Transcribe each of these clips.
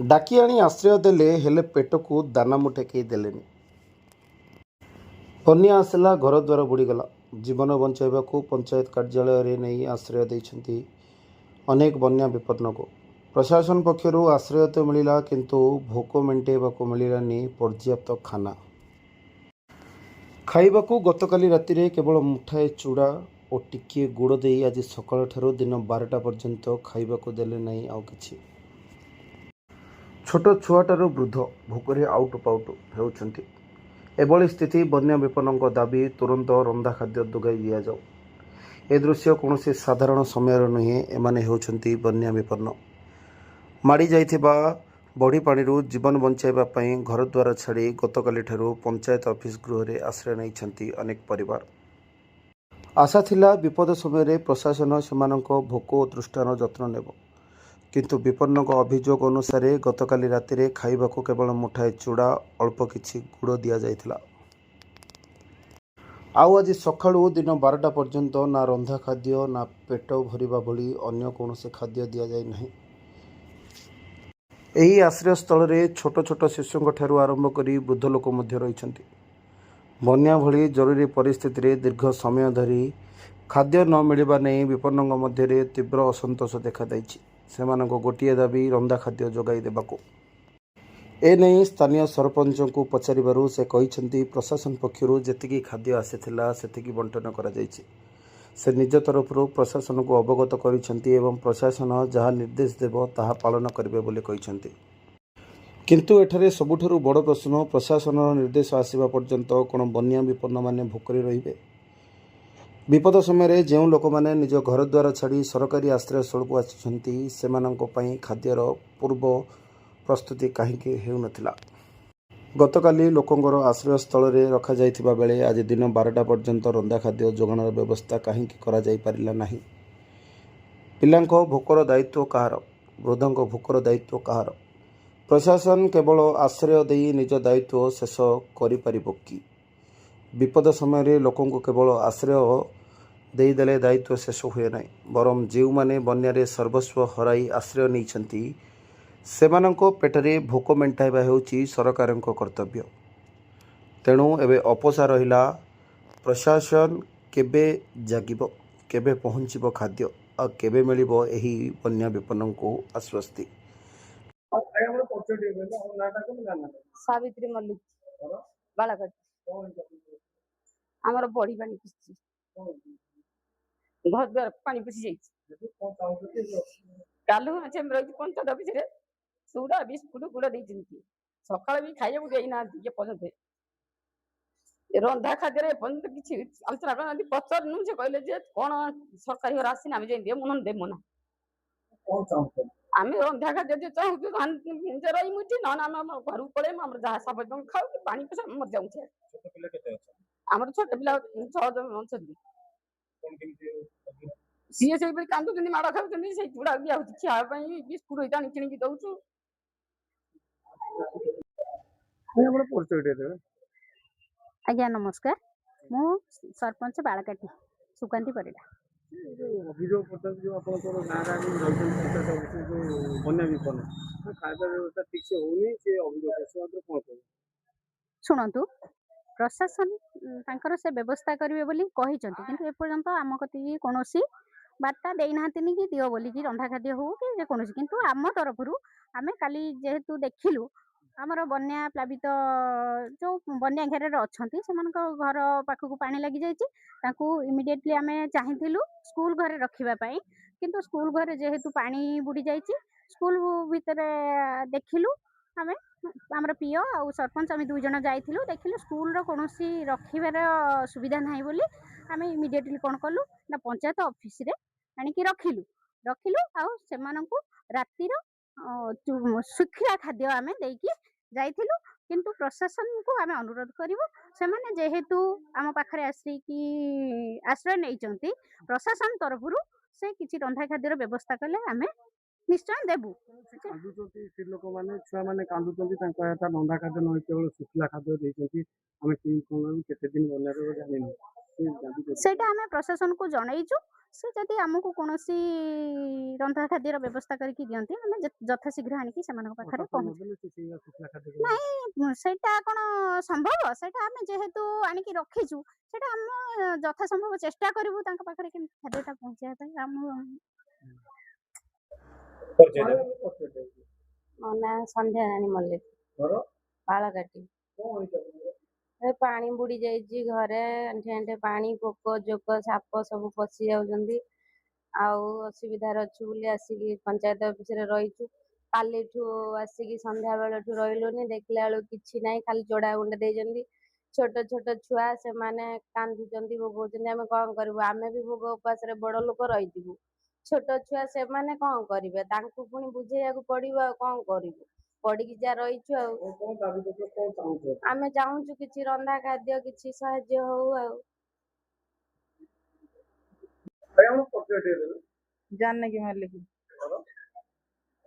डाकी आनी आश्रय देले हेले पेट को दाना मुठे कई देलेनि। बन्या आसला घर द्वार बुड़ीगला। जीवन बचाइबा पंचायत कार्यालय रे नहीं आश्रय देइछन्ति अनेक बन्या विपन्न को। प्रशासन पक्षर आश्रय तो मिला किंतु भोक मेंटेबा मिलानी पर्याप्त खाना। खाइबाकू गतकाली राति केवल मुठाए चूड़ा और टिकिए गुड़ दे आज सकाल ठारू दिन 12टा पर्यंत खाइबाकू देले नहीं आउ किछि। छोट छुआटारू वृद्ध भोकरे आउटु पाउटु हेउछन्ति। एभली स्थिति बन्या विपन्न दाबी तुरंत रंधा खाद्य जोगाई दि जाऊ। ए दृश्य कौन साधारण समय नुहे। एमाने हेउछन्ति बन्या विपन्न। माड़ी जाइथिबा बड़ी पानी जीवन बचाइबा पई घर द्वार छाड़ी गतकाली ठारू पंचायत ऑफिस गृह रे आश्रय नैछन्ति अनेक परिवार। आशा थिला विपद समय प्रशासन सेमानंको भोक और तृष्णार जत्न नेब, किंतु विपन्न अभियोग अनुसार गतकाली राति खाइबाकू केवल मुठाए चूड़ा अल्प किछि गुड़ दि जाइथिला। आउ आज सकाळू दिन 12टा पर्यंत ना रंधा खाद्य ना पेट भरिबा भली अन्य कौनसी खाद्य दि जाय नहीं। एही आश्रय स्थल रे छोट छोट शिशुओं ठारू आरंभ करी वृद्ध लोक मध्य रहिछन्ति। बन्या भली जरूरी परिस्थिति रे दीर्घ समय धरी खाद्य न मिलवा नहीं विपन्न मध्य तीव्र असंतोष देखा दैछि। सेमानंको गोटिए दाबी रंधा खाद्य जोगाई देबाकू। एने स्थानीय सरपंच को पचारिबारु से कहिसेंति प्रशासन पक्षरु जेतिकी खाद्य आसीथिला सेतिकी बंटन करा जायछि। से निज तरफरु प्रशासन को अवगत करिसेंति एवं प्रशासन जहा निर्देश देव ताहा पालन करिवे बोली कहिसेंति। किंतु एठारे सबुठारु बड़ प्रश्न प्रशासन निर्देश आसीबा पर्यंत कोन बन्या विपन्न माने भोकरे रहिबे। विपद समय जो लोक मैंने निज घर द्वार छाड़ी सरकारी आश्रय स्थल को आसिछन्ति सेमानंको पई खाद्यर पूर्व प्रस्तुति कहीं हेउनथिला। गतकाली लोकंगर आश्रय स्थल रे रखा जाइथिबा बेले आज दिन 12टा पर्यंत रंधा खाद्य जोगाणर व्यवस्था कहीं करा जाई पारिला नाही। पिलांको भोकर दायित्व कहार, वृद्धंको भोकर दायित्व कहार? प्रशासन केवल आश्रय देई निज दायित्व शेष करि परिबो कि? विपद समय लोकंको केवल आश्रय देदेले दायित्व शेष हुए ना, बरम जो माने बन्यारे सर्वस्व हराई आश्रय नहीं सेमानंको पेटरे भोक मेंटाइबा हेउची सरकारंको कर्तव्य। तेणु एबे अपोसा रहिला प्रशासन केबे जागिबो, केबे पहुँचीबो खाद्य आ केबे मिलिबो एही बन्या विपन्नंको आश्वस्ति। सावित्री मल्लिक बालाघाट आमर बड़ी पानी पसी घर द्वार पानी पसी जाइए। कालू चेम्बर पंचायत ऑफिस रे चूड़ा बिस्कुट गुड़ देती सका भी खाइबा देना पर्यंत रंधा खाद्य किसी आलोचना करना पचारू से कहले कौन सरकारी घर आसना आम जाए मुन देमु ना आम रंधा खाद्य चाहूँ रही मुझे ना आम घर पड़े जहाँ सब खाऊ पानी पैसा मर जाऊे। आम छोट पिला 6 जन अच्छा सीए से कांदुच माड़ खाऊँ से चूड़ा दिया खावाई बिस्कुट किणी दौचु। आज्ञा नमस्कार, मु सरपंच बालकाटी सुकांती परिडा। अभियोग जो बन्या विपन्न खाଇବା व्यवस्था ठीक से होनी से अभियोग शुणु प्रशासन तांकर से व्यवस्था करेंगे बोली कहिसंती किंतु एपर्यंत आम कति कौनसी बार्ता देना कि दियो बोली कि रंधा खाद्य हो कि जेकोसी किंतु आम तरफ आम काली जेहेतु देखिलु आमर बन्या प्लावित जो बन्या घेर अच्छा से घर पाखक पानी लगी जाइए इमिडिएटली आम चाहिलु स्कूल घरे रखापी किंतु स्कूल घरे जेहेतु पानी बुड़ी जाइए स्कूल भितर देखिलु आम आमर पीओ आ सरपंच आम 2 जन जाइलु देखिलु स्कूल कौन रखार सुविधा ना बोली आम इमिडिएटली कौन कलु ना पंचायत ऑफिस रे आनिकी रखिलु रातिर सुखिला खाद्य आम देकी जाइलु किंतु प्रशासन को आम अनुरोध करूँ से जेहेतु आम पाखे आसिकी आश्रय नहीं प्रशासन तरफ से किसी रंधा खाद्यर व्यवस्था कले आम निश्चय देबू। लोक मैंने छुआ मैंने कांदुचंती रंधा खाद्य नहीं केवल सुखिला खाद्य देते दिन बना जानी ସେ ଦାବି କରୁଛନ୍ତି। ସେଇଟା ଆମେ ପ୍ରଶାସନକୁ ଜଣେଇଛୁ। ସେ ଯଦି ଆମକୁ କୌଣସି ରନ୍ଧା ଖାଦ୍ୟର ବ୍ୟବସ୍ଥା କରିକି ଦିଅନ୍ତି ଆମେ ଯଥାଶୀଘ୍ର ଆଣିକି ସେମାନଙ୍କ ପାଖରେ ପ୍ରଶାସନ ପହଞ୍ଚୁ। ନଦେଲେ ସେ ସେଇଆ ଶୁଖିଲା ଖାଦ୍ୟ ନାଇଁ ସେଇଟା କ'ଣ ସମ୍ଭବ? ସେଇଟା ଆମେ ଯେହେତୁ ଆଣିକି ରଖିଛୁ ସେଇଟା ଆମେ ଯଥାସମ୍ଭବ ଚେଷ୍ଟା କରିବୁ ତାଙ୍କ ପାଖରେ କେମିତି ଖାଦ୍ୟଟା ପହଞ୍ଚାଇବା ପାଇଁ। ମୋ ନାଁ ସନ୍ଧ୍ୟା ରାଣୀ ମଲ୍ଲିକ, ଘର ପାଳକାଟି। କଣ ହେଇଛି ଆପଣଙ୍କର? ଏ ପାଣି ବୁଡ଼ି ଯାଇଛି ଘରେ, ଆଣ୍ଠେ ଆଣ୍ଠେ ପାଣି, ପୋକ ଜୋକ ସାପ ସବୁ ପଶି ଯାଉଛନ୍ତି। ଆଉ ଅସୁବିଧାରେ ଅଛୁ ବୋଲି ଆସିକି ପଞ୍ଚାୟତ ଅଫିସରେ ରହିଛୁ। କାଲିଠୁ ଆସିକି ସନ୍ଧ୍ୟା ବେଳଠୁ ରହିଲୁନି, ଦେଖିଲା ବେଳକୁ କିଛି ନାହିଁ, ଖାଲି ଚୋଡ଼ା ଗୁଣ୍ଡ ଦେଇଛନ୍ତି। ଛୋଟ ଛୋଟ ଛୁଆ ସେମାନେ କାନ୍ଦୁଛନ୍ତି, ଭୋଗଉଛନ୍ତି। ଆମେ କ'ଣ କରିବୁ? ଆମେ ବି ଭୋଗ ଉପାସରେ ବଡ଼ ଲୋକ ରହିଯିବୁ। ଛୋଟ ଛୁଆ ସେମାନେ କ'ଣ କରିବେ? ତାଙ୍କୁ ପୁଣି ବୁଝେଇବାକୁ ପଡ଼ିବ, ଆଉ କ'ଣ କରିବୁ? ପଡ଼ିକି ଯାହା ରହିଛୁ ଆଉ। କଣ ଦାବି କରୁଛ? କଣ ଚାହୁଁଛ? ଆମେ ଚାହୁଁଛୁ କିଛି ରନ୍ଧା ଖାଦ୍ୟ କିଛି ସାହାଯ୍ୟ ହଉ ଆଉ। ଭାଇ ଆମ ପରିଚୟ ଟିକେ ଦେବେ। ଜାନକୀ ମଲ୍ଲିକ, ଘର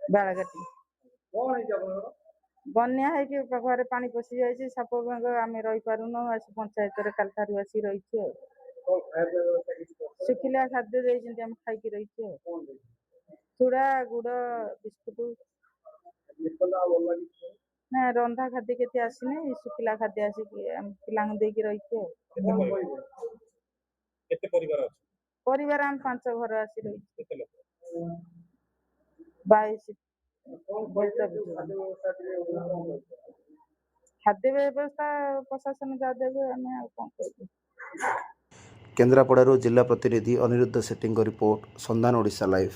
ବାଳକାଟି। କଣ ହେଇଛି ଆପଣଙ୍କର? ବନ୍ୟା ହେଇକି ଘରେ ପାଣି ପଶି ଯାଇଛି, ସାପ ବେଙ୍ଗ, ଆମେ ରହିପାରୁନୁ। ଆସି ପଞ୍ଚାୟତରେ କାଲିଠାରୁ ଆସିକି ରହିଛୁ ଆଉ। କଣ ଖାଇବା ବ୍ୟବସ୍ଥା କିଛି କରୁଛ? ଶୁଖିଲା ଖାଦ୍ୟ ଦେଇଛନ୍ତି, ଆମେ ଖାଇକି ରହିଛୁ ଆଉ। କଣ ଦେଇଛି? ଚୁଡ଼ା ଗୁଡ଼ ବିସ୍କୁଟ। ବିପଦ ଆଉ ଭଲ କିଛି? ନା ରନ୍ଧା ଖାଦ୍ୟ କେତେ ଆସିନି, ଶୁଖିଲା ଖାଦ୍ୟ ଆସିକି ଆମେ ପିଲାଙ୍କୁ ଦେଇକି ରହିଛୁ ଆଉ। କଣ କହିବେ? କେତେ ପରିବାର ଅଛି? ପରିବାର ଆମେ 5 ଘର ଆସି ରହିଛୁ। କେତେ ଲୋକ? 22। କଣ କହିବେ? ଯୋଉ ଖାଦ୍ୟ ବ୍ୟବସ୍ଥା ଟିକେ କଣ କରୁଛ? ଖାଦ୍ୟ ବ୍ୟବସ୍ଥା ପ୍ରଶାସନ ଯାହା ଦେବେ ଆମେ ଆଉ କ'ଣ କରିବୁ। କେନ୍ଦ୍ରାପଡ଼ାରୁ ଜିଲ୍ଲା ପ୍ରତିନିଧି ଅନିରୁଦ୍ଧ ସେଠୀଙ୍କ ରିପୋର୍ଟ, ସନ୍ଧାନ ଓଡ଼ିଶା ଲାଇଭ୍।